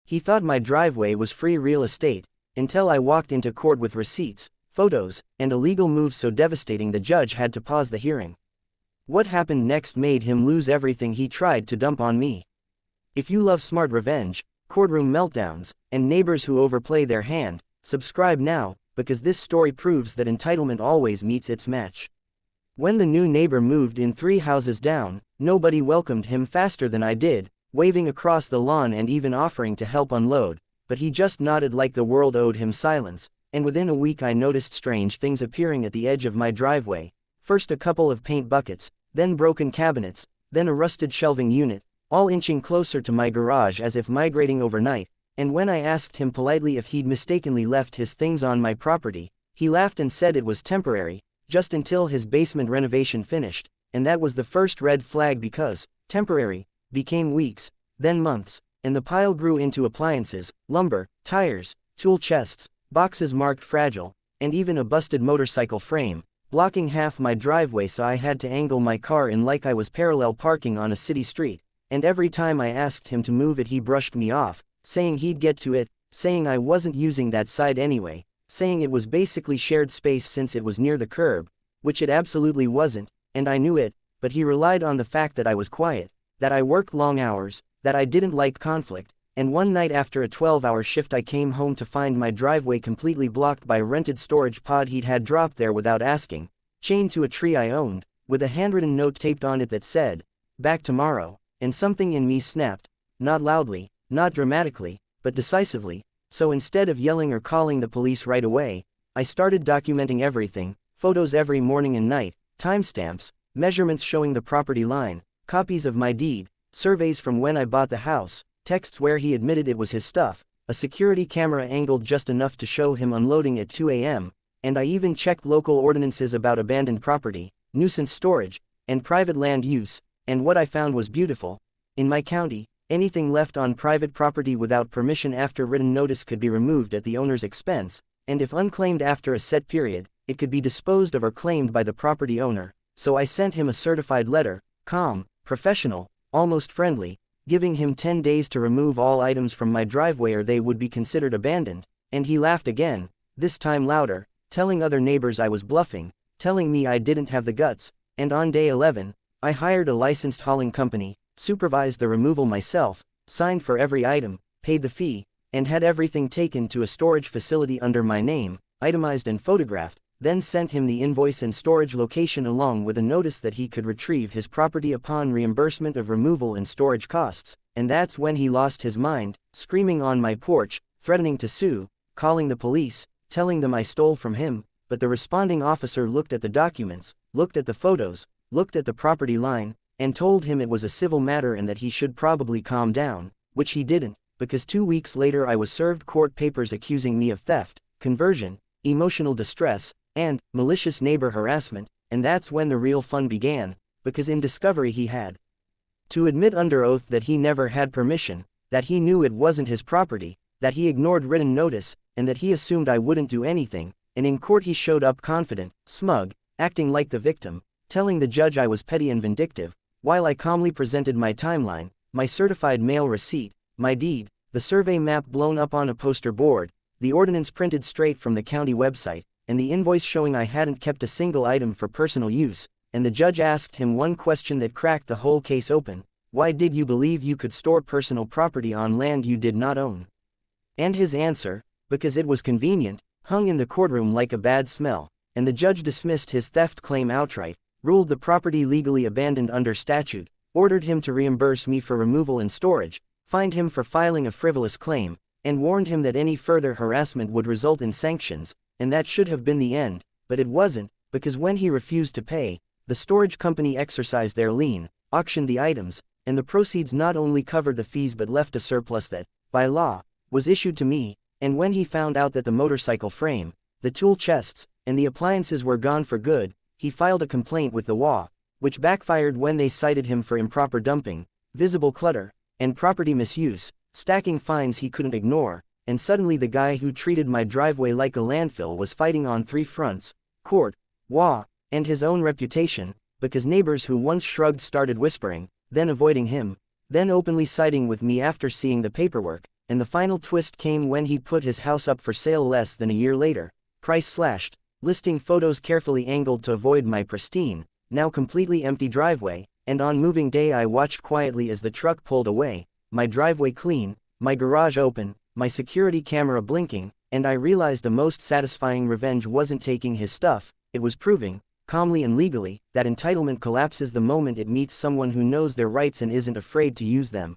He thought my driveway was free real estate, until I walked into court with receipts, photos, and a legal move so devastating the judge had to pause the hearing. What happened next made him lose everything he tried to dump on me. If you love smart revenge, courtroom meltdowns, and neighbors who overplay their hand, subscribe now, because this story proves that entitlement always meets its match. When the new neighbor moved in 3 houses down, nobody welcomed him faster than I did, waving across the lawn and even offering to help unload, but he just nodded like the world owed him silence, and within a week I noticed strange things appearing at the edge of my driveway. First a couple of paint buckets, then broken cabinets, then a rusted shelving unit, all inching closer to my garage as if migrating overnight, and when I asked him politely if he'd mistakenly left his things on my property, he laughed and said it was temporary, just until his basement renovation finished, and that was the first red flag because temporary became weeks, then months, and the pile grew into appliances, lumber, tires, tool chests, boxes marked fragile, and even a busted motorcycle frame, blocking half my driveway so I had to angle my car in like I was parallel parking on a city street, and every time I asked him to move it he brushed me off, saying he'd get to it, saying I wasn't using that side anyway, saying it was basically shared space since it was near the curb, which it absolutely wasn't, and I knew it, but he relied on the fact that I was quiet, that I worked long hours, that I didn't like conflict, and one night after a 12-hour shift I came home to find my driveway completely blocked by a rented storage pod he'd had dropped there without asking, chained to a tree I owned, with a handwritten note taped on it that said, "Back tomorrow," and something in me snapped, not loudly, not dramatically, but decisively, so instead of yelling or calling the police right away, I started documenting everything, photos every morning and night, timestamps, measurements showing the property line, copies of my deed, surveys from when I bought the house, texts where he admitted it was his stuff, a security camera angled just enough to show him unloading at 2 a.m., and I even checked local ordinances about abandoned property, nuisance storage, and private land use, and what I found was beautiful. In my county, anything left on private property without permission after written notice could be removed at the owner's expense, and if unclaimed after a set period, it could be disposed of or claimed by the property owner. So I sent him a certified letter, calm, professional, almost friendly, giving him 10 days to remove all items from my driveway or they would be considered abandoned, and he laughed again, this time louder, telling other neighbors I was bluffing, telling me I didn't have the guts, and on day 11, I hired a licensed hauling company, supervised the removal myself, signed for every item, paid the fee, and had everything taken to a storage facility under my name, itemized and photographed, then sent him the invoice and storage location along with a notice that he could retrieve his property upon reimbursement of removal and storage costs, and that's when he lost his mind, screaming on my porch, threatening to sue, calling the police, telling them I stole from him, but the responding officer looked at the documents, looked at the photos, looked at the property line, and told him it was a civil matter and that he should probably calm down, which he didn't, because 2 weeks later I was served court papers accusing me of theft, conversion, emotional distress, and malicious neighbor harassment, and that's when the real fun began, because in discovery he had to admit under oath that he never had permission, that he knew it wasn't his property, that he ignored written notice, and that he assumed I wouldn't do anything, and in court he showed up confident, smug, acting like the victim, telling the judge I was petty and vindictive, while I calmly presented my timeline, my certified mail receipt, my deed, the survey map blown up on a poster board, the ordinance printed straight from the county website, and the invoice showing I hadn't kept a single item for personal use, and the judge asked him one question that cracked the whole case open: why did you believe you could store personal property on land you did not own? And his answer, because it was convenient, hung in the courtroom like a bad smell, and the judge dismissed his theft claim outright, ruled the property legally abandoned under statute, ordered him to reimburse me for removal and storage, fined him for filing a frivolous claim, and warned him that any further harassment would result in sanctions, and that should have been the end, but it wasn't, because when he refused to pay, the storage company exercised their lien, auctioned the items, and the proceeds not only covered the fees but left a surplus that, by law, was issued to me, and when he found out that the motorcycle frame, the tool chests, and the appliances were gone for good, he filed a complaint with the WA, which backfired when they cited him for improper dumping, visible clutter, and property misuse, stacking fines he couldn't ignore, and suddenly the guy who treated my driveway like a landfill was fighting on 3 fronts: court, WA, and his own reputation, because neighbors who once shrugged started whispering, then avoiding him, then openly siding with me after seeing the paperwork, and the final twist came when he put his house up for sale less than a year later, price slashed, listing photos carefully angled to avoid my pristine, now completely empty driveway, and on moving day I watched quietly as the truck pulled away, my driveway clean, my garage open, my security camera blinking, and I realized the most satisfying revenge wasn't taking his stuff, it was proving, calmly and legally, that entitlement collapses the moment it meets someone who knows their rights and isn't afraid to use them.